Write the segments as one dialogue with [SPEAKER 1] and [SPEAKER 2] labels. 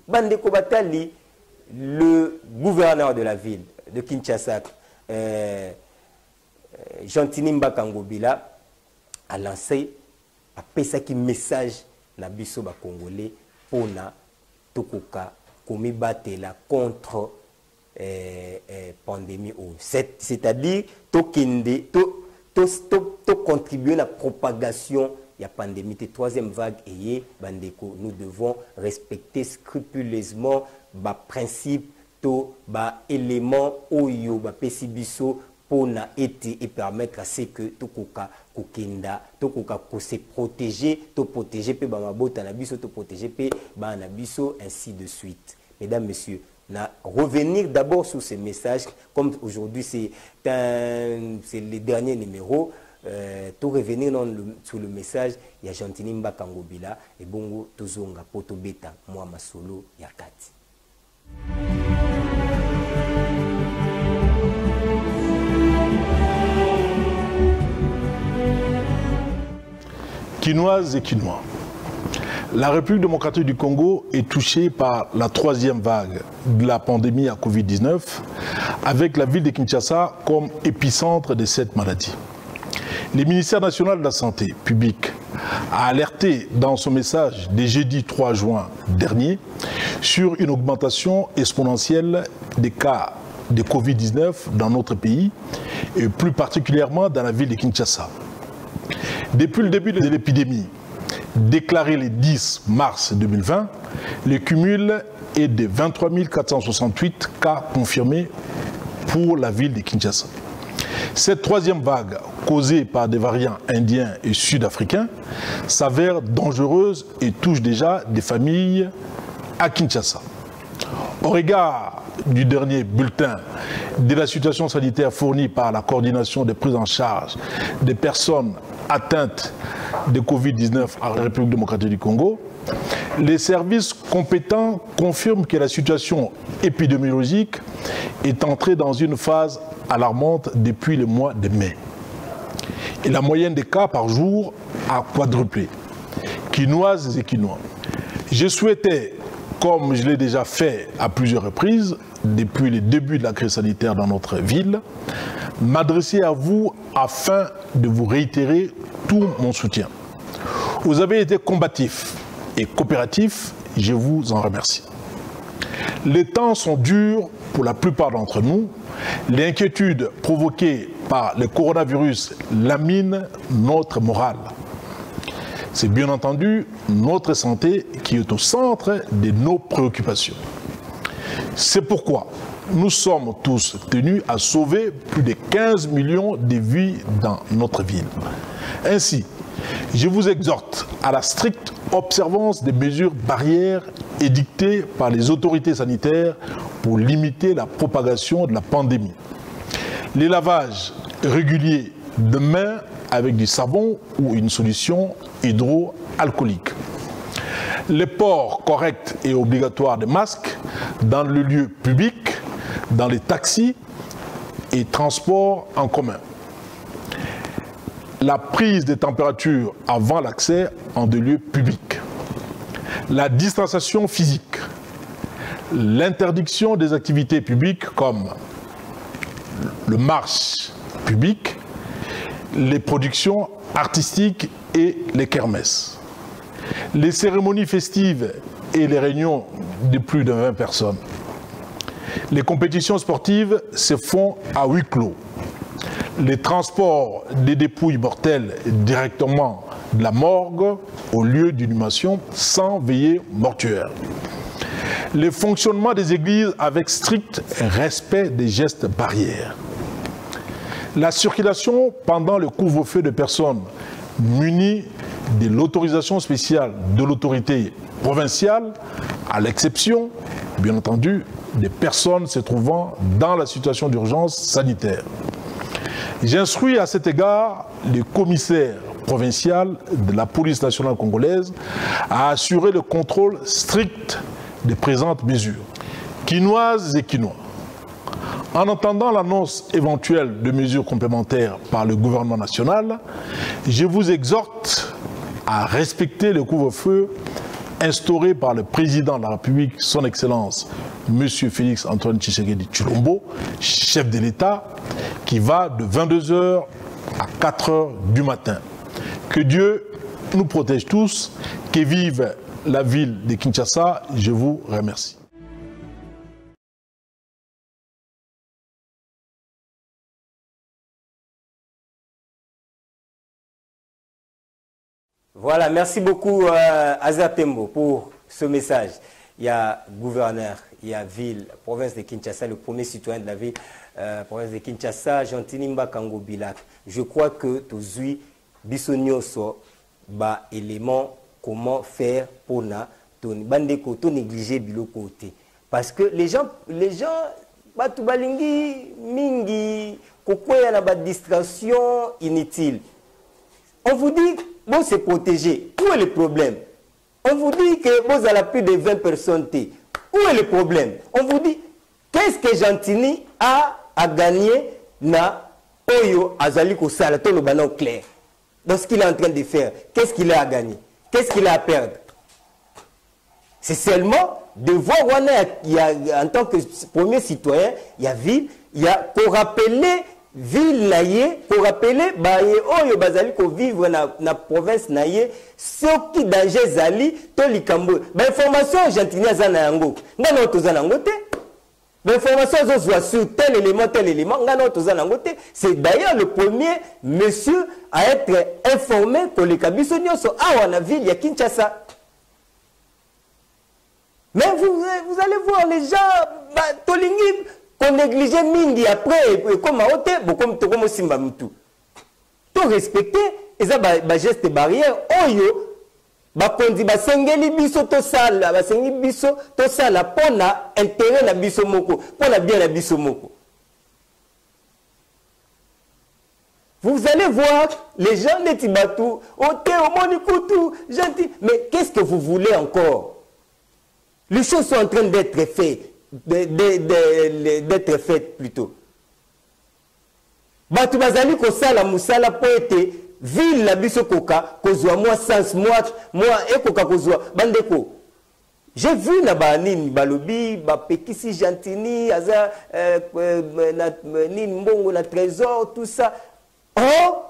[SPEAKER 1] Bandeko Batali, le gouverneur de la ville de Kinshasa, Jean-Tinimba Kangobila, a lancé, a fait un message na biso ba Congolais pour na tokoka komi batela contre pandémie ou c'est-à-dire to contribuer à la propagation de la pandémie de troisième vague et bandeko nous devons respecter scrupuleusement ba principe to ba élément oyo ba pesibiso pour na été et permettre à ce que tokoka kokenda tokoka ko se protéger to protéger pe ba mabota na biso to protéger pe ba na biso ainsi de suite. Mesdames, messieurs, revenir d'abord sur ces messages, comme aujourd'hui c'est le dernier numéro, tout revenir sur le message, il y a Jean-Tinimba Kangobila et Bongo Tozonga Poto Beta, moi ma solo Yakati.
[SPEAKER 2] Quinoises et Quinois. La République démocratique du Congo est touchée par la troisième vague de la pandémie à Covid-19, avec la ville de Kinshasa comme épicentre de cette maladie. Le ministère national de la Santé publique a alerté dans son message du jeudi 3 juin dernier sur une augmentation exponentielle des cas de Covid-19 dans notre pays et plus particulièrement dans la ville de Kinshasa. Depuis le début de l'épidémie, déclaré le 10 mars 2020, le cumul est de 23 468 cas confirmés pour la ville de Kinshasa. Cette troisième vague, causée par des variants indiens et sud-africains, s'avère dangereuse et touche déjà des familles à Kinshasa. Au regard du dernier bulletin de la situation sanitaire fournie par la coordination de prise en charge des personnes atteintes de Covid-19 en République démocratique du Congo, les services compétents confirment que la situation épidémiologique est entrée dans une phase alarmante depuis le mois de mai. Et la moyenne des cas par jour a quadruplé. Quinoises et Quinois. Je souhaitais, comme je l'ai déjà fait à plusieurs reprises depuis le début de la crise sanitaire dans notre ville, m'adresser à vous afin de vous réitérer tout mon soutien. Vous avez été combatifs et coopératifs, je vous en remercie. Les temps sont durs pour la plupart d'entre nous. L'inquiétude provoquée par le coronavirus lamine notre morale. C'est bien entendu notre santé qui est au centre de nos préoccupations. C'est pourquoi nous sommes tous tenus à sauver plus de 15 millions de vies dans notre ville. Ainsi, je vous exhorte à la stricte observance des mesures barrières édictées par les autorités sanitaires pour limiter la propagation de la pandémie. Les lavages réguliers de mains avec du savon ou une solution hydroalcoolique. Le port correct et obligatoire de masques dans le lieu public, dans les taxis et transports en commun. La prise des températures avant l'accès en des lieux publics. La distanciation physique. L'interdiction des activités publiques comme le marche public, les productions artistiques et les kermesses. Les cérémonies festives et les réunions de plus de 20 personnes. Les compétitions sportives se font à huis clos. Les transports des dépouilles mortelles directement de la morgue au lieu d'inhumation sans veillée mortuaire. Le fonctionnement des églises avec strict respect des gestes barrières. La circulation pendant le couvre-feu de personnes munies de l'autorisation spéciale de l'autorité provinciale, à l'exception, bien entendu, des personnes se trouvant dans la situation d'urgence sanitaire. J'instruis à cet égard le commissaire provincial de la police nationale congolaise à assurer le contrôle strict des présentes mesures. Quinoises et Quinois. En entendant l'annonce éventuelle de mesures complémentaires par le gouvernement national, je vous exhorte à respecter le couvre-feu instauré par le président de la République, son Excellence, M. Félix Antoine Tshisekedi Tshilombo, chef de l'État, qui va de 22h à 4h du matin. Que Dieu nous protège tous, que vive la ville de Kinshasa. Je vous remercie.
[SPEAKER 1] Voilà, merci beaucoup Azatembo pour ce message. Il y a gouverneur, il y a ville, province de Kinshasa, le premier citoyen de la ville, province de Kinshasa, Gentinimba Kango Bilak. Je crois que tous bisonyoso ba élément comment faire pour na ton bandeko to négliger bilo côté parce que les gens batu balingi mingi kokoya na ba distraction inutile. On vous dit bon c'est protégé. Où est le problème? On vous dit que vous avez plus de 20 personnes. Où est le problème? On vous dit qu'est-ce que Gentini a à gagner na Oyo Azali Kosala to le banon clair. Dans ce qu'il est en train de faire, qu'est-ce qu'il a à gagner? Qu'est-ce qu'il a à perdre? C'est seulement de voir en tant que premier citoyen, il y a ville, il y a pour rappeler ville naïe, pour rappeler baye oyo bazali ko vivre na province naïe, ce qui danger zali to likambo. Ba information Gentini za na yango. Ngana toza na ngote. L'information sur tel élément, c'est d'ailleurs le premier monsieur à être informé pour les cabissonions sur la ville de Kinshasa. Mais vous allez voir les gens, Tolingi, qu'on négligeait Mingi après, comme à hôtel, comme Tokomo Simba Moutou. Tout respecter, et ça, geste barrière, oyo, bakondi basengeli biso to sala basengeli biso to sala pona intérêt na biso moko pona bien na biso moko. Vous allez voir les gens de Tibatou oté omoni kutu gentil, mais qu'est-ce que vous voulez encore? Les choses sont en train d'être faites d'être faites plutôt. Batu bazali ko sala musala po ete ville la biso koka kozwa moi sens moi ekoka kozwa bandeko. J'ai vu na ba nini balobi ba pekisi Gentini aza nini mbongo na trésor tout ça. Oh,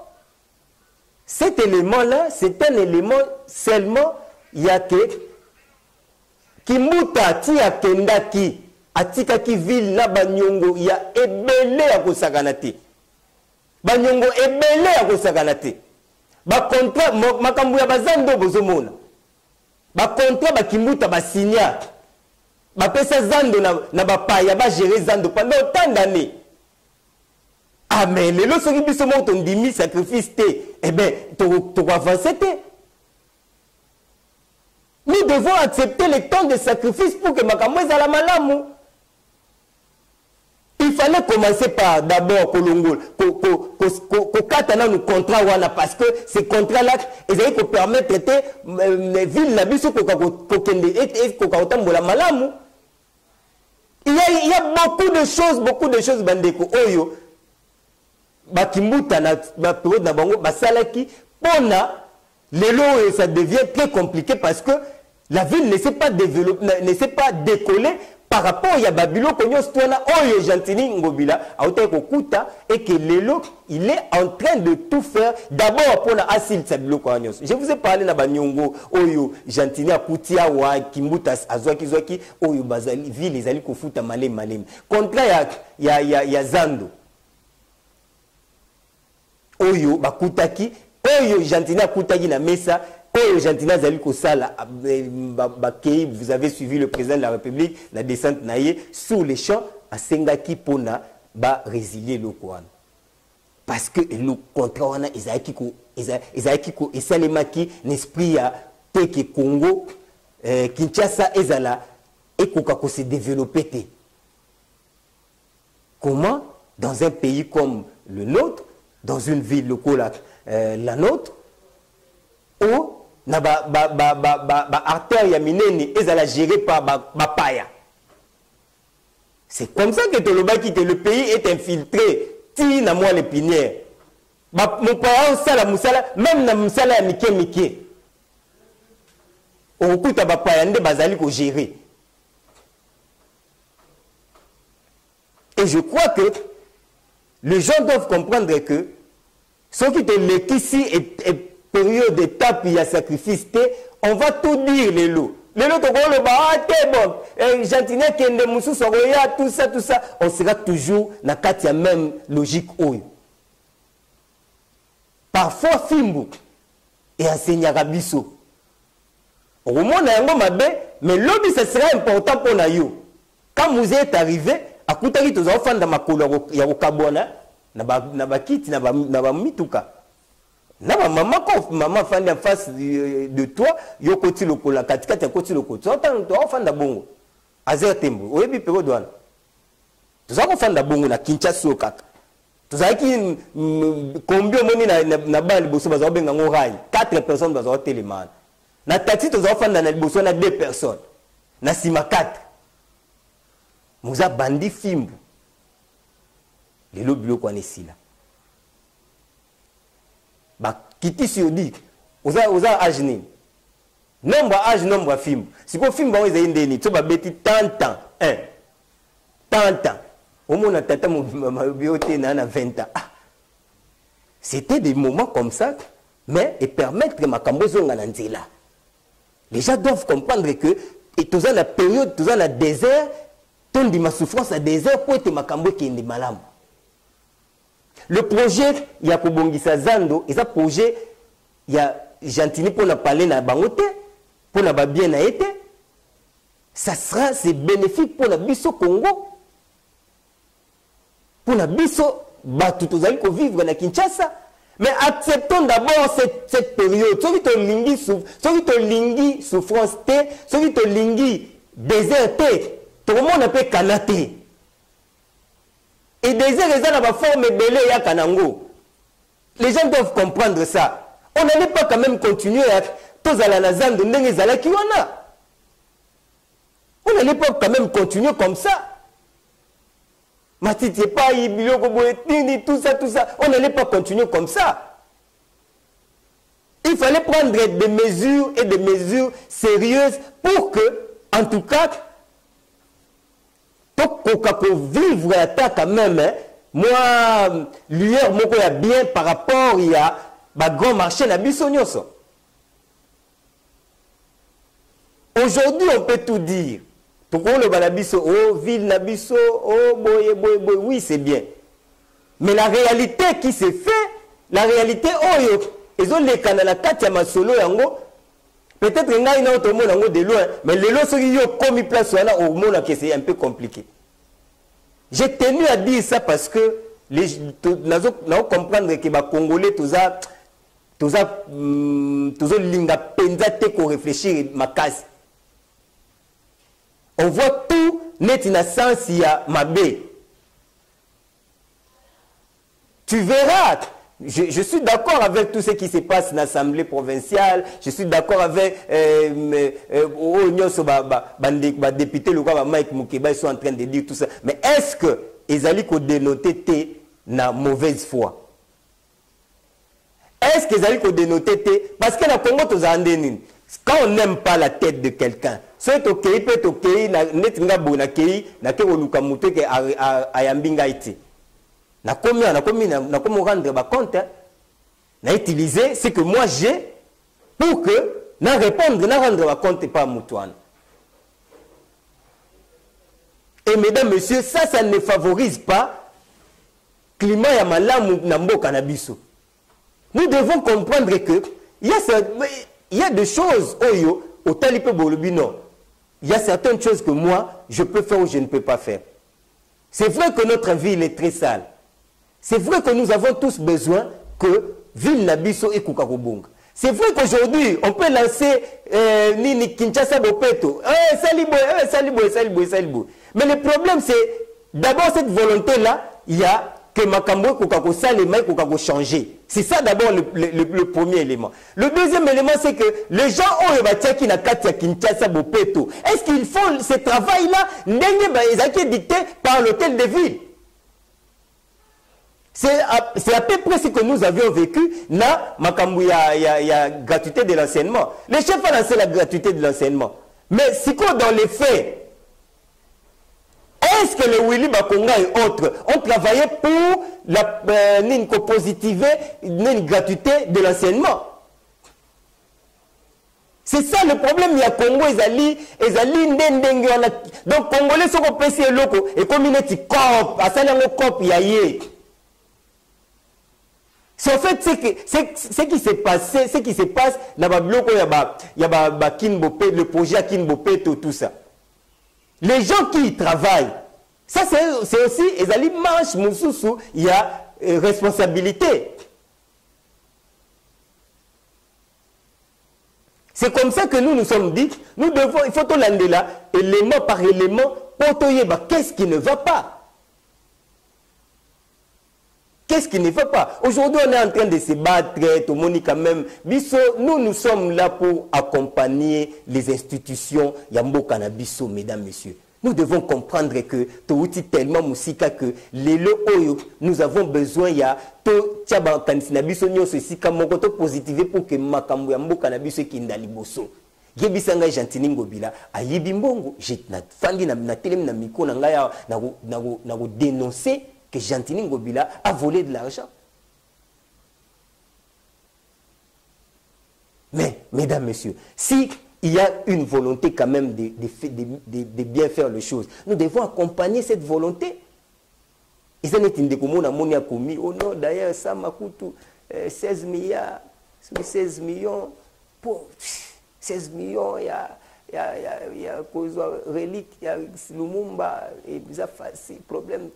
[SPEAKER 1] cet élément là c'est un élément seulement il y a que Kimuta ti akendaki atika ki ville na banyongo ya ebele ya kosakanate. Banyongo ebele ya kosakanate. Ba contrat makambu ya bazando bozomona. Ba contrat ba Kimuta ba signa. Ba pesa zando na ba paya ba gérer zando pendant autant d'années. Ah mais les lois sont biso mo ton dimi sacrifice té. Eh ben to avancer té. Nous devons accepter le temps de sacrifice pour que makambu ezala malamu. Il fallait commencer par d'abord Kolongol, Kokatana nous contrat wana parce que ces contrats-là, ils allaient permettre les villes la biso kokende et kokaotambola malamu. Il y a beaucoup de choses bandeko oyo bakimbuta na période na bango basalaki pona lelo ça devient très compliqué parce que la ville ne s'est pas développée, ne s'est pas décollée. Par rapport à Babylone, Oyo Gentini Ngobila, et que Lelo, il est en train de tout faire d'abord pour la Asil Sabilo Konyos. Je vous ai parlé de Banyongo, Oyo Gentini, Akutia, Wa, Kimbutas, Azwaki, Zwaki, Oyo Bazali, Ville, les Ali Kofuta, Malem, Malem. Contraire, il y a Zando. Oyo, Bakutaki, Oyo Gentini, Akutaki, na Mesa. Vous avez suivi le président de la République, la descente naïe, sous les champs, à Sengaki Pona, ba résilier le Kouan. Parce que le contrat, on a Isaakiko, et Salemaki, l'esprit à Teke Congo, Kinshasa, Ezala, et Kokako s'est développé. Comment, dans un pays comme le nôtre, dans une ville locale, la nôtre, où na artère ya minene ezala géré par bapaya. C'est comme ça que le pays est infiltré. Ti na moi les pinières. Mon parent sala musala même na musala ya mike. okuta bapayande bazali ko gérer. Et je crois que les gens doivent comprendre que ceux qui te l'équissent et période d'étape, il y a sacrifice, on va tout dire les lots. Les lots, tout ça, on sera toujours dans la même logique. Parfois, Fimbu et enseigne Rabiso. Au moins, mais l'objet, ça sera important pour nous. Quand vous êtes arrivé, à Koutari, tous les enfants de ma couleur, il y a au Kabona, Nabakit, Nabamituka. Maman fan en face de toi, yo koti lokola katikati koti lokola. Tu as fan da bongo. Azer tembo. Oyebi pero douane. Tu as fan da bongo na Kinshasa kaka. Tu as qui combien moni na bali boso bazo benga ngorai. 4 personnes bazo téléman. Na taxi tu as fan na boso na 2 personnes. Na sima 4. Muza bandi fimbu. Lelo biloko anesila. Kiti si odi oza âge nini nombre âge nombre film si ko film ba oza indeni to ba beti tant au moins tata mo bioté na 20 ans. C'était des moments comme ça, mais et permettre que makambo zonga na nzela. Les gens doivent comprendre que et tous la période tous la désert ton di ma souffrance à désert pour être makambo qui est malamu. Le projet, il y a Kobongisa Zando, et ce projet, il y a Gentini pour la parler na bangote, pour la bien na été. Ça sera, c'est bénéfique pour la biso Congo. Pour la biso, tout vous allez vivre na Kinshasa. Mais acceptons d'abord cette période. Celui qui te lingi souffrance, celui qui te lingi désert, tout le monde peut canater. Et désir est dans la forme belé ya kanango. Les gens doivent comprendre ça. On n'allait pas quand même continuer à tous à la nazan de Nengezala qui on a. On n'allait pas quand même continuer comme ça. Matiti pas tout ça. On n'allait pas continuer comme ça. Il fallait prendre des mesures et des mesures sérieuses pour que, en tout cas, pour vivre la quand même, hein, moi, l'hier, moi, bien par rapport il y a grand marché na bisonyoso. Aujourd'hui, on peut tout dire. Pourquoi le balabiso, oh, ville nabiso, oh, boy, oui, c'est bien. Mais la réalité qui s'est fait, la réalité, oh, ils ont les canaux, la katia masolo, yango. Peut-être qu'il y a un autre monde de loin, mais les lois sont comme ils placent là au monde qui c'est un peu compliqué. J'ai tenu à dire ça parce que nous comprendre que les Congolais, tous linga penza te ko réfléchir ma case. On voit tout net in sens il y a mabé. Tu verras. Je suis d'accord avec tout ce qui se passe dans l'Assemblée provinciale. Je suis d'accord avec les députés locaux, Mike Moukeba, ils sont en train de dire tout ça. Mais est-ce que ils allaient dénoter na mauvaise foi? Est-ce qu'ils allaient dénoter parce que dans le Congo, quand on n'aime pas la tête de quelqu'un, c'est ok, peut-être ok, netinga bona kei, na ke oluka muto ke ayambinga iti. Na commis rendre compte, na utiliser ce que moi j'ai pour que na répondre, na rendre compte pas Moutouane. Et mesdames, messieurs, ça ne favorise pas le climat ya malamu na mboka na biso. Nous devons comprendre que il y a des choses au talipe bolobino. Il y a certaines choses que moi je peux faire ou je ne peux pas faire. C'est vrai que notre ville est très sale. C'est vrai que nous avons tous besoin que ville Nabiso et Kukakobonga. C'est vrai qu'aujourd'hui, on peut lancer Nini Kinshasa Bopeto. Salibo. Mais le problème, c'est d'abord cette volonté-là, il y a que Makambo Kukako Salema et Kukako changer. C'est ça d'abord le premier élément. Le deuxième élément, c'est que les gens ont qui na Katia Kinshasa Bopeto. Est-ce qu'ils font ce travail-là? Ils ont été dicté par l'hôtel de ville. C'est à peu près ce que nous avions vécu na makambu ya gratuité de l'enseignement. Les chefs ont lancé la gratuité de l'enseignement. Mais si quoi dans les faits, est-ce que le Willy Bakonga et autres ont travaillé pour la positiver une gratuité de l'enseignement? C'est ça le problème. Il y a Congo, donc Congolais sont au PC loco et comme il est cop, à ça le cop il y a. C'est en fait ce qui s'est passé, ce qui se passe dans le bloc, il y a Kinbopé, le projet Kinbopé, tout ça. Les gens qui y travaillent, ça c'est aussi, ils manche Moussoussou, il y a responsabilité. C'est comme ça que nous nous sommes dit, nous devons, il faut tout l'amener là, élément par élément, pour te dire, qu'est-ce qui ne va pas? Qu'est-ce qui ne va pas? Aujourd'hui, on est en train de se battre, tout le monde quand même. Nous sommes là pour accompagner les institutions Yambo Canabiso, mesdames, messieurs. Nous devons comprendre que tellement musika que les lois nous avons besoin ya to tiaba kanisinabiso nyoso sika moko to positiver pour que makambo Yambo Canabiso kindali boso. Gebisanga Jantini Ngobila ayibi mbongo, j'ai na fandi na télé na miko na ngaya na dénoncer que Jantini Ngobila a volé de l'argent. Mais, mesdames, messieurs, si il y a une volonté quand même de bien faire les choses, nous devons accompagner cette volonté. Et ça n'est pas commis. Oh non, d'ailleurs, ça m'a coûté 16 milliards, 16 millions. Pour 16 millions, il y a relique, il y a Lumumba, et ça facile, problème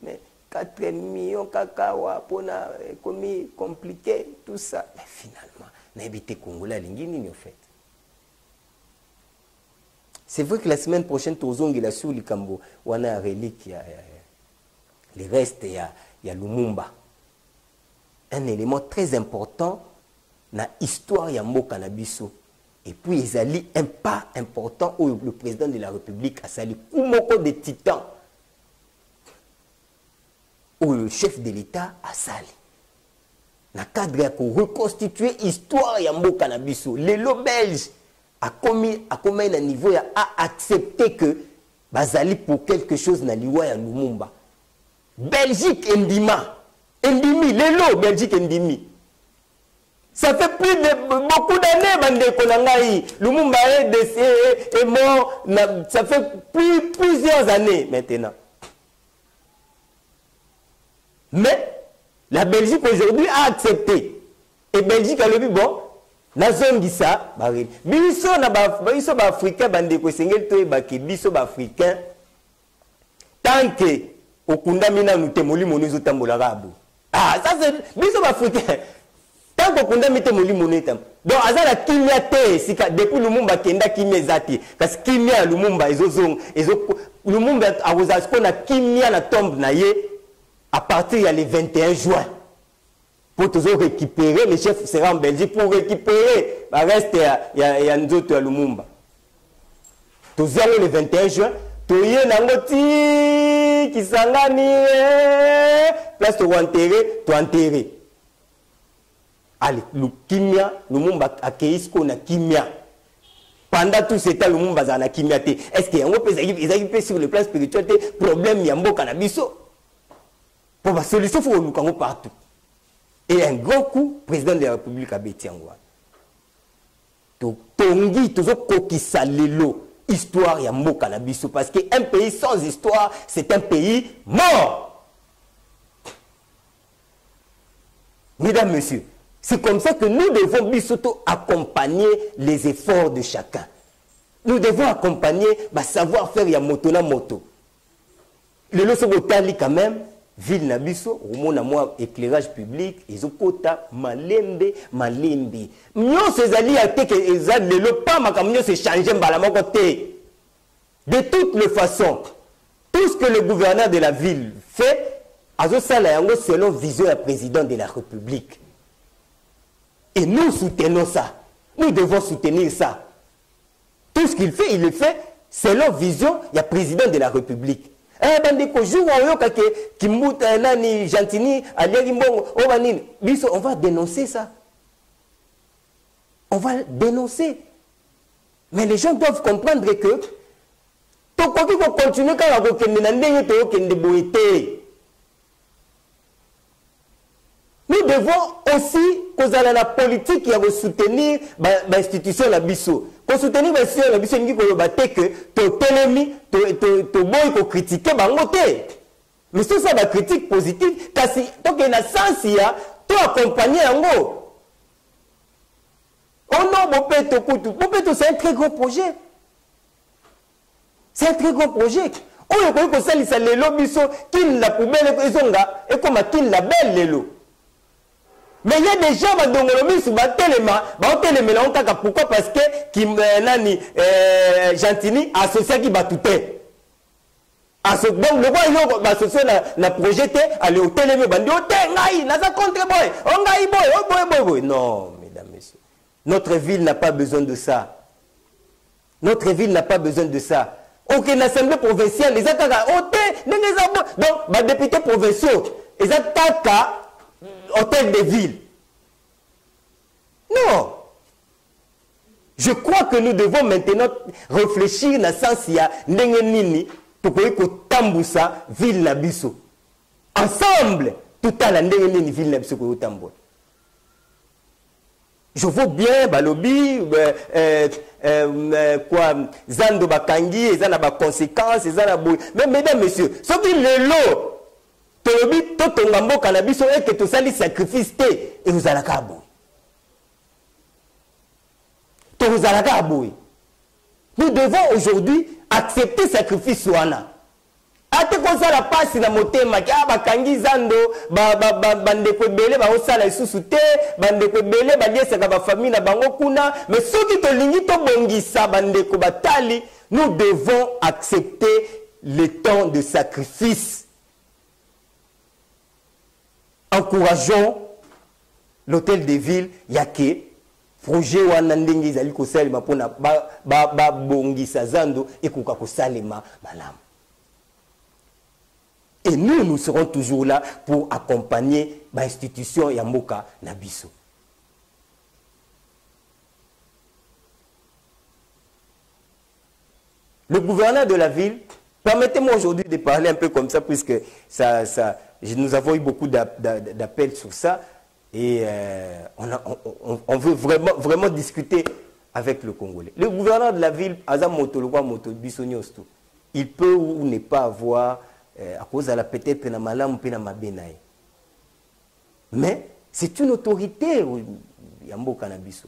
[SPEAKER 1] mais 4 millions, cacawa, pona, commis, compliqué, tout ça. Mais finalement, n'habité Congolais, l'ingénie, en fait. C'est vrai que la semaine prochaine, Tozong il a sur le Cambo, on a un relique, il y a les restes, il y a Lumumba. Un élément très important dans l'histoire de Yambo Canabiso. Et puis, ils ont un pas important où le président de la République a sali Koumoko de Titan, où le chef de l'État a sali. Dans le cadre pour reconstituer l'histoire de Yambo Canabiso, les lots belges a commis un niveau à accepter que bazali pour quelque chose na liwa ya Lumumba. Belgique Ndima, Ndimi, les lots Belgique Ndimi. Ça fait plus de beaucoup d'années bande konangai. Lumumba est mort, ça fait plusieurs années maintenant. Mais la Belgique aujourd'hui a accepté. Et Belgique a le dit bon. Nazongisa bari biso na biso ba africain bande ko sengel to ba ke biso ba africain tant que okunda mina nute molimo nizo tambola rabu ça c'est biso ba africain tant que okunda mite molimo netam donc azala kimia te sika depuis Lumumba kenda kimia zati parce que kimia Lumumba ezozong Lumumba awozasko na kimia na tombe na ye à partir ya le 21 juin. Pour toujours récupérer, le chef sera en Belgique pour récupérer le reste, il y a un autre à Lumumba. Toujours le 21 juin, tout y est nangoti qui s'engane, place de enterrer. Allez, le Kimia, Lumumba accueillit ce qu'on a Kimia. Pendant tout ce temps, Lumumba a Kimia. Est-ce qu'il y a un peu sur le plan spirituel, problème Yambo Canabiso? Pour la solution, il faut que nous partout. Et un grand coup, président de la République a Bétiangwa. Tongi, toujours kokisa lelo, histoire ya mboka na biso. Parce qu'un pays sans histoire, c'est un pays mort. Mesdames, Messieurs, c'est comme ça que nous devons bisoto accompagner les efforts de chacun. Nous devons accompagner le savoir-faire ya moto na moto. Le loso botali quand même. Ville Nabiso, au moins moi éclairage public, ils ont kota malembe. Nous ces alliés à te que ils ont le pas ma camion se changer balama côté. De toutes les façons, tout ce que le gouverneur de la ville fait, selon vision du président de la République. Et nous soutenons ça. Nous devons soutenir ça. Tout ce qu'il fait, il le fait selon vision du président de la République. bandeko jour oyoka ke Kimbuta nani Gentini aliaki mbongo o banini biso on va dénoncer ça. On va dénoncer. Mais les gens doivent comprendre que tokoki ko continuer kaka kokende na ndenge toyokende boye te. Nous devons aussi kozala la politique ya soutenir ba institution la biso. Ko soutenir ba institution la biso ngi ko ba te que to telemi to boy ko critiquer bango te. Mais c'est ça la critique positive kasi to ke na sens ya to accompagner yango. Oh non, Bopeto Koutou. Bopeto, c'est un très gros projet. C'est un très gros projet. Oh, il y a que ça, les lobbies, qui la poubelle, et comme qui la belle, les lots. Mais il y a des gens qui ont dit pourquoi? Parce que Nani Gentini associé qui va tout faire. Donc, le roi, il a associé na projet, aller au télémé, bandi, au télémé, n'a pas contre boy, on gagne boy. Non, mesdames, messieurs. Notre ville n'a pas besoin de ça. Notre ville n'a pas besoin de ça. Aucune assemblée provinciale, les attaques, donc, les députés provinciaux, les attaques hôtel de ville. Non. Je crois que nous devons maintenant réfléchir dans le sens il y a Nengenini pour que Tambusa ville Nabiso. Ensemble, tout à la Nengenini ville Nabiso pour Tambo. Je vois bien Balobi, quoi, Zando Bakangi, et Zana ba conséquences, et Zana Boui. Mais mesdames, messieurs, ce qui est le lot, Tolobi, Totongambo, Cannabis, et que tout ça, les sacrifices, et vous allez à Kabou. Vous allez à Kabou. Nous devons aujourd'hui accepter sacrifice Souana. Ate koza la passe na motema ka bakangi zando bande ko belé ba osala isusu te bande ko belé ba liesa ka ba famille na bango kuna mais soki to lingi to bongisa bande ko batali nous devons accepter le temps de sacrifice. Encourageons l'hôtel de ville yake projet wana ndenge ezali ko salema pona ba bongisa zando ekoka ko salema malamu. Et nous, nous serons toujours là pour accompagner l'institution Yamboka Nabiso. Le gouverneur de la ville, permettez-moi aujourd'hui de parler un peu comme ça, puisque nous avons eu beaucoup d'appels sur ça, et on veut vraiment discuter avec le Congolais. Le gouverneur de la ville, Azam Motologwa Motobisoniosto, il peut ou ne pas avoir à cause de la peut-être na malam pe na mabenaye. Mais c'est une autorité Yambo Canabiso.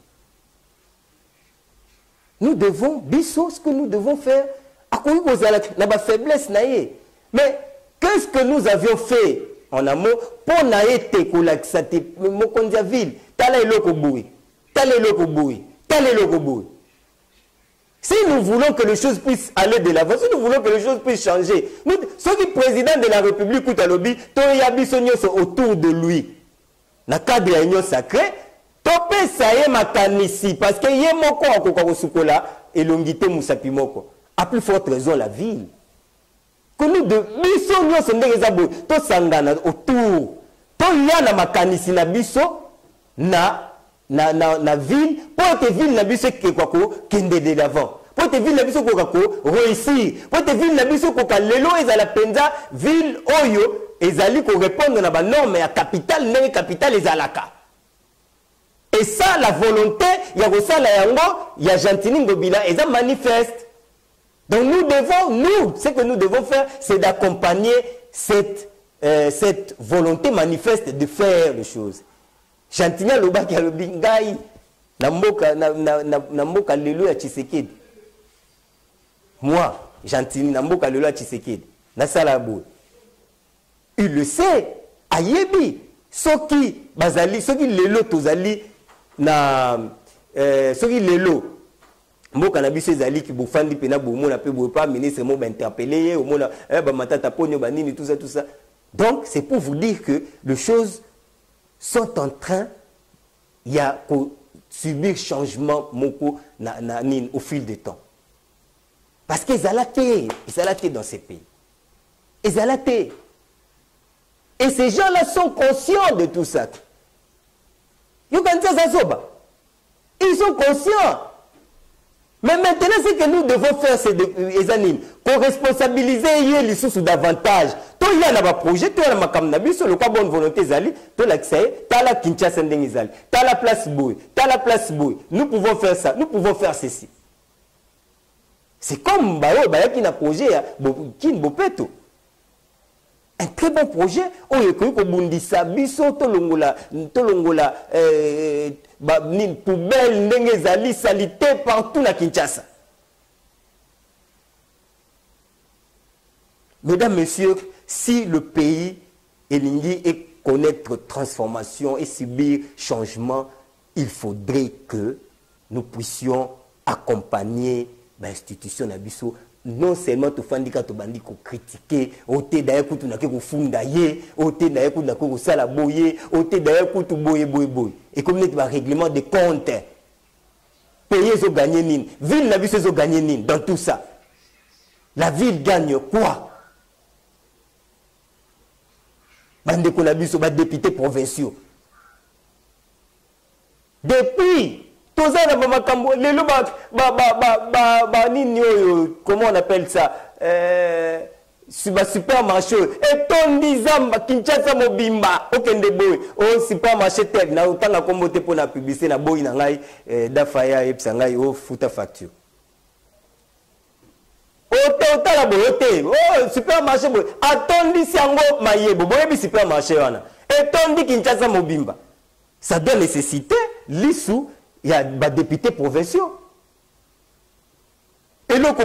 [SPEAKER 1] Nous devons biso ce que nous devons faire à cause de la faiblesse naie. Mais qu'est-ce que nous avions fait en amont pour naïté kolaksate mokondia ville tala eloko boui tala eloko boui tala eloko boui. Si nous voulons que les choses puissent aller de l'avant, si nous voulons que les choses puissent changer, ceux qui sont président de la République ou Talobi, autour de lui, dans le cadre de l'union sacrée, topé ça y est makanisi, parce que y a moko en kokorosukola et l'ongité mousapimoko. À plus forte raison la ville. Que nous de biso nyo sondegezabo, to sangana autour, to yana makanisi na biso na ville pour que ville na biso kende de l'avant pour que ville na biso réussir pour que ville na biso lelo ezala penza ville oyo ezali ko répondre na ba norme ya capitale ndenge capitale ezalaka. Et ça la volonté ya kosala yango ya Gentini Ngobila eza manifeste. Donc ce que nous devons faire c'est d'accompagner cette volonté manifeste de faire les choses. Chantinia Lobaki Alobingai, Namboka Lelo ya Tshisekedi. Moi, Chantini Namboka Lelo ya Tshisekedi. Nasalabo. Il le sait. Ayebi. Soki Bazali, Soki Lelo Tozali, Soki Lelo. Mboka na biso ezali ki bofandi pena bomo na pe bo pas ministre mo ba interpeller au mona ba matata ponyo ba nini tout ça. Donc c'est pour vous dire que les choses sont en train de subir changement au fil du temps. Parce qu'ils allaient dans ces pays. ezalate. Et ces gens-là sont conscients de tout ça. Ils sont conscients. Mais maintenant, ce que nous devons faire, c'est qu'on responsabilise les sous davantage. Toi, il y a un projet, toi, il y a un bonne volonté, toi, tu as la Kinshasa, tu as la place Boy, tu as la place Boy. Nous pouvons faire ça, nous pouvons faire ceci. C'est comme qui a un projet, qui est un très bon projet. On est connu comme Bundisa, Biso, Tolongola, poubelle, Nengezali, salité partout na Kinshasa. Mesdames, Messieurs, si le pays et connaître transformation et subir changement, il faudrait que nous puissions accompagner l'institution Nabiso. Non seulement tu fais des bandi ko critiquer, ote d'ailleurs kutu na ko funda ye, ote d'ailleurs kutu na ko sala boye, ote d'ailleurs kutu boye. Et comme nous avons règlement de compte, payer zo gagner nini, ville na biso zo gagner nini dans tout ça. La ville gagne quoi? Bande ko na biso ba députés provinciaux. Depuis comment on appelle ça? Supermarché. Et ton disamba Kinshasa mobimba. Okende boy. Oh supermarché tel. Na utanga komote pour la publicité na boy na ngai dafaya et psangai oh futa facture. Ote la boyote. Oh supermarché boy. Atondi siango mayebo. Boyebi supermarché wana. Et ton di Kinshasa mobimba. Ça doit nécessiter l'issue. Il y a des députés provinciaux. Et là,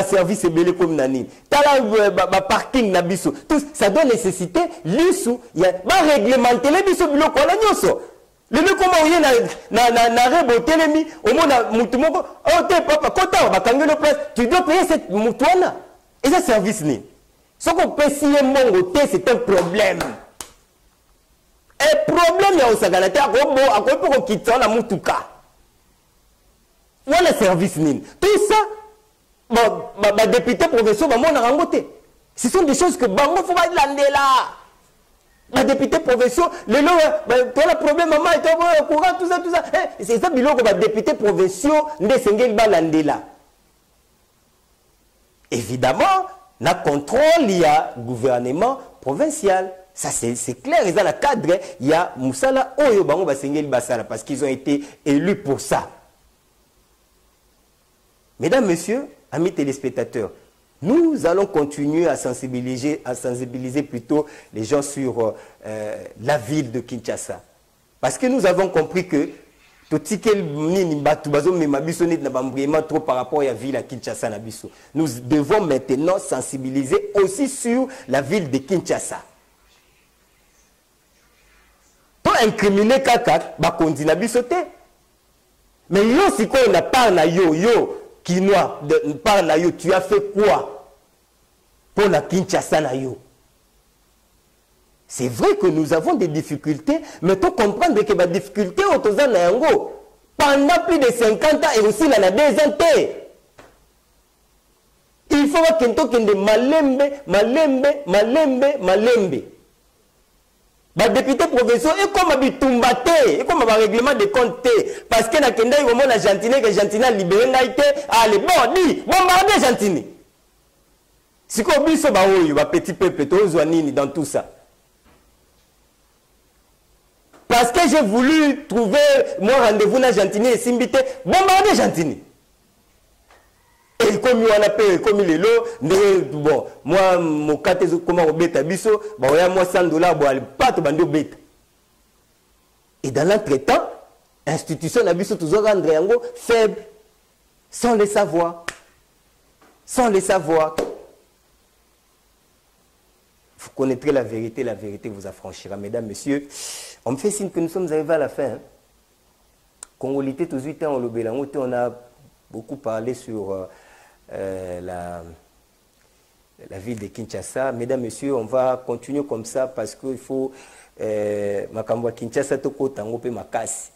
[SPEAKER 1] service comme nani, parking nabiso, tout ça doit nécessiter l'issue. Il y a réglementer les biso bilo ko la nyoso. Le comment y na reboter les mi au monde mutumoko oh te papa kota ba kangelo place tu dois payer cette mutuana. Et ça service ni. Ce qu'on peut si mongo c'est un problème. Et problème ya osagalate akobo akopo kitsa na mutuka. Voilà service nini. Tout ça député provinciaux ba mona rangote. Ce sont des choses que bango faut ba landela. Les députés provinciaux le toi le problème maman et courant tout ça. C'est ça biloko ba députés provinciaux ndesengeli ba landela. Évidemment, na contrôle il y a gouvernement provincial. Ça c'est clair, ils ont la cadre, il y a Moussala Oyo Bango Basengeli Basala parce qu'ils ont été élus pour ça. Mesdames, Messieurs, amis téléspectateurs, nous allons continuer à sensibiliser plutôt les gens sur la ville de Kinshasa. Parce que nous avons compris que trop par rapport à la ville à Kinshasa. Nous devons maintenant sensibiliser aussi sur la ville de Kinshasa. Incriminer kaka ba kondina bisote mais yo si ko na par na yo kinois par na yo tu as fait quoi pour la Kinshasa na yo? C'est vrai que nous avons des difficultés mais tu comprendre que les difficultés autoza na yango pendant plus de 50 ans et aussi la 2 ans. Il faut que nous malembe les députés provinciaux et comme bitumbate et comme un règlement de compte parce que na kenda yo mona Gentini que Gentini libéré ngaité allez bon dit bombarder Gentini siko biso ba oyo ba petit peuple tozwa nini dans tout ça parce que j'ai voulu trouver mon rendez-vous na Gentini et Simbité bombarder Gentini. Et comme on appelle, comme il est là, bon, moi, mon carte, comment on bête à biso, bon, il y a moi $100, bon, pas de bande bête. Et dans l'entretemps, l'institution a biso toujours rendre yango faible, sans le savoir. Sans le savoir. Vous connaîtrez la vérité vous affranchira. Mesdames, Messieurs, on me fait signe que nous sommes arrivés à la fin. Congolité, tous 8 ans, on a beaucoup parlé sur la ville de Kinshasa. Mesdames, Messieurs, on va continuer comme ça parce qu'il faut makambo Kinshasa toko tango pe makasi.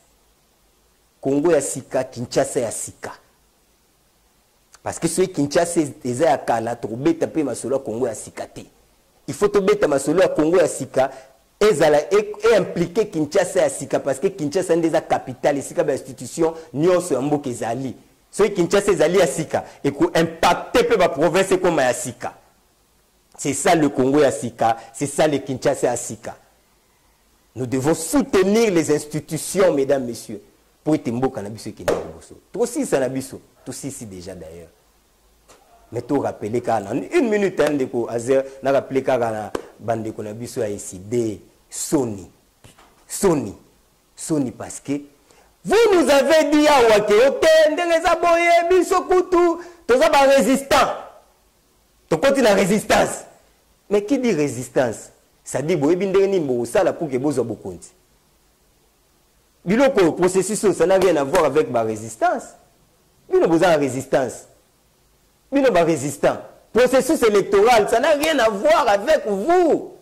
[SPEAKER 1] Congo ya sika, Kinshasa ya sika. parce que ceux Kinshasa eza ya kala to beta pe masolo ya Congo ya sikate. Il faut to beta masolo ya Congo ya sika ezala et impliquer Kinshasa ya sika parce que Kinshasa ndeza capitale sika ba institution nyonso ya mboka ezali. Ceux Kinshasa ezali ya sika et ko impacter pe ba province comme ya sika. C'est ça le Congo ya sika, c'est ça le Kinshasa ya sika. Nous devons soutenir les institutions, mesdames, messieurs, pour être mboka na biso kende boso. Tout aussi ça na biso, tout ici déjà d'ailleurs. Mais tout rappeler car en une minute hein, de Azer n'a rappelé car na bande ko na biso a décidé Sony parce que vous nous avez dit à Wakeote ndenge za boye biso kutu toza ba résistant. To continue la résistance. Mais qui dit résistance? Ça dit boye bindenge ni mbo sala pour que bozo bokonti. Biloko processus ça n'a rien à voir avec la résistance. Bino boza la résistance. Bino ba résistant. Processus électoral, ça n'a rien à voir avec vous.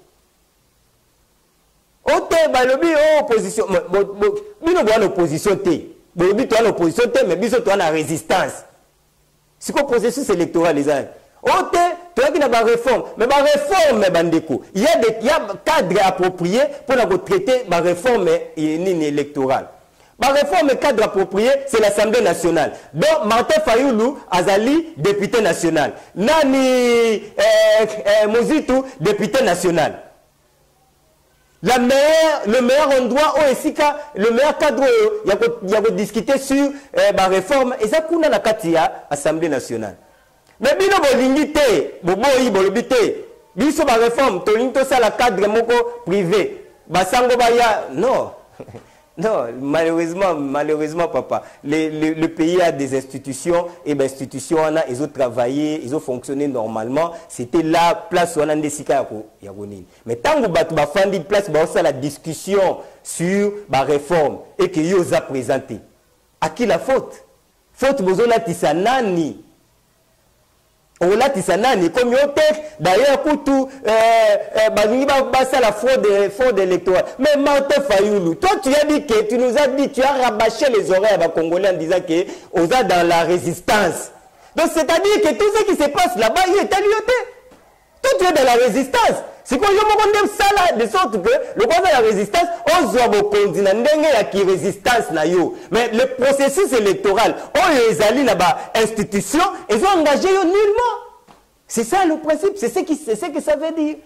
[SPEAKER 1] Ote balobi opposition. Bino boa l'opposition té. Balobi toi l'opposition té mais biso toi la résistance. C'est quoi processus électoral les amis? Ote toi qui n'a pas réforme, mais ba réforme bandeko. Il y a cadre approprié pour la traiter ba réforme électorale. La réforme cadre approprié, c'est l'Assemblée nationale. Donc, Martin Fayoulou, Azali, député national. Nani Mozitou, député national. Le meilleur endroit où le meilleur cadre, il y a discuter sur la réforme, et ça, c'est la Katia, Assemblée nationale. Mais bino bolingité, boboyi bolobité, biso ba réforme, tolinto ça la cadre moko privé. Basango baya, non. Non, malheureusement, papa, le pays a des institutions, et les institutions, ils ont travaillé, ils ont fonctionné normalement. C'était la place où on a décidé. Mais tant que vous avez place, vous la discussion sur la réforme et que vous avez présenté. À qui la faute? Faute, vous avez dit nani. On l'a dit ça nani comme d'ailleurs coutou la fraude électorale. Mais Martin Fayoulou, toi tu as dit que tu nous as dit, tu as rabâché les oreilles à Congolais en disant que on est dans la résistance. Donc c'est-à-dire que tout ce qui se passe là-bas, il est allié. Toi tu es dans la résistance. C'est quoi je ça là de sorte que le conseil de la résistance, on doit beaucoup qui résistance na yo. Mais le processus électoral, on les allie là-bas, institutions, ils ont engagé nullement. C'est ça le principe, c'est ce que ça veut dire.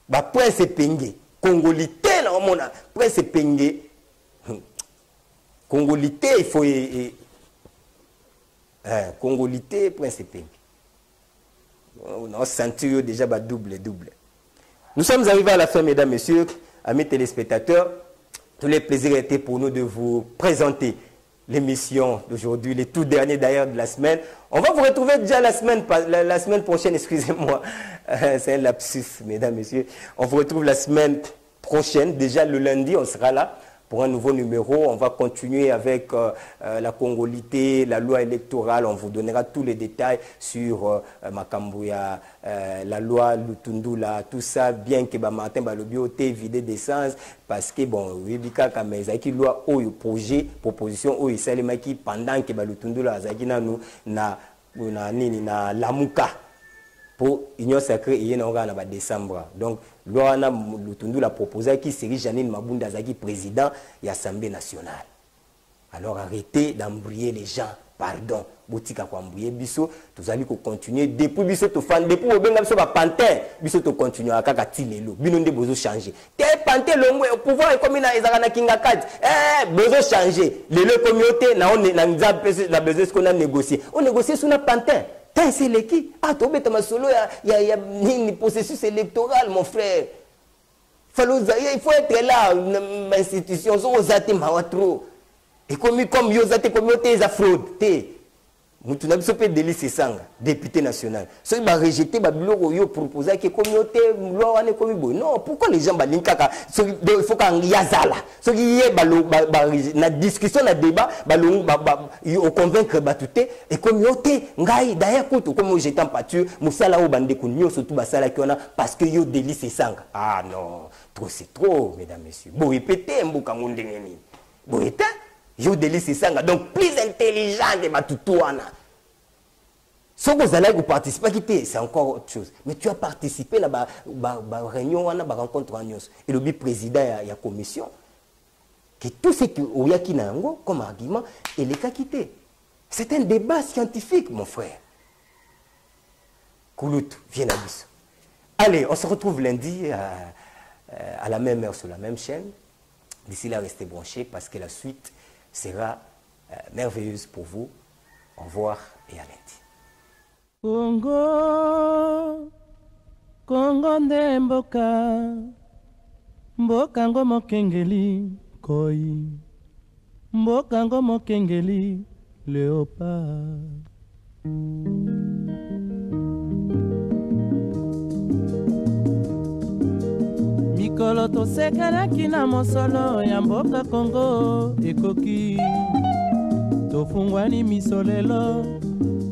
[SPEAKER 1] Bah prince Pengé, Congolité là on a prince Pengé. Congolité il faut Congolité prince Pengé. On sentit déjà double. Nous sommes arrivés à la fin, mesdames, messieurs, amis téléspectateurs. Tous les plaisirs étaient pour nous de vous présenter l'émission d'aujourd'hui, les tout derniers d'ailleurs de la semaine. On va vous retrouver déjà la semaine prochaine, excusez-moi. C'est un lapsus, mesdames, messieurs. On vous retrouve la semaine prochaine, déjà le lundi, on sera là pour un nouveau numéro. On va continuer avec la Congolité, la loi électorale. On vous donnera tous les détails sur Makambouya, la loi Lutundula, tout ça, bien que Martin Balobio t'ait vidé d'essence, parce que, bon, Wibika Kameza, qui loi ou projet, proposition, ou Isalimaki, pendant que Lutundula, Azagina, nous, na Lamuka. Pour l'Union sacrée, il y a un décembre. Donc, Loana Lutundu l'a proposé qui serait Janine Mabunda Zaki, président de l'Assemblée nationale. Alors arrêtez d'embrouiller les gens. Pardon. Boutika kwa embrouiller biso, tous allons continuer. Depuis biso to fan, depuis au benga biso ba pantin, biso to continuer à kakati lelo. Binonde bozo changer. Te pantin longo au pouvoir et comme ina ezakana kinga kad. Bozo changer. Lelo communauté na on na la besoin ce qu'on a négocié. On négocie sur la pantin. C'est l'équipe. Ah, tu il y a un processus électoral, mon frère. Il faut être là, une institution, et comme communauté, ils fraude. Nous avons fait délice sanga, député national. Ceux qui ont rejeté le proposé que communauté non, pourquoi les gens il faut qu'on y azala. Ceux qui y la discussion, la débat, on convaincre batuté et communauté ngai d'ailleurs comme j'étais en pâture, musala au bande kunyo surtout basala qui on a parce que yo délice sanga. Ah non, trop c'est trop mesdames messieurs. Bon répéter mbuka ngondengeni. Bon Yo délice ça. Donc plus intelligent que Batutouana. Si vous allez participer, c'est encore autre chose. Mais tu as participé à la réunion, à la rencontre et le président de la commission. Que tout ce que vous avez comme argument, il est quitté. C'est un débat scientifique, mon frère. Koulout, viens à Bissau. Allez, on se retrouve lundi à la même heure sur la même chaîne. D'ici là, restez branchés parce que la suite sera merveilleuse pour vous. Au revoir et à lundi.
[SPEAKER 3] Congo, Congo nde mboka, mboka ngo mokengeli koi, mboka ngo mokengeli léopard. Mikolo tosekelaki na mosolo ya mboka Congo ekoki, tofungwani misolelo.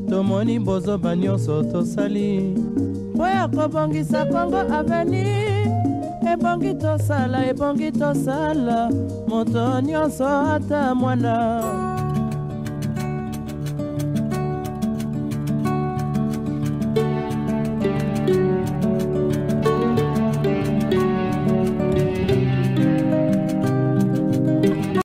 [SPEAKER 3] Tomoni bozo banyoso tosali Boya kobongisa Congo aveni Ebongi tosala Moto nyonso ata mwana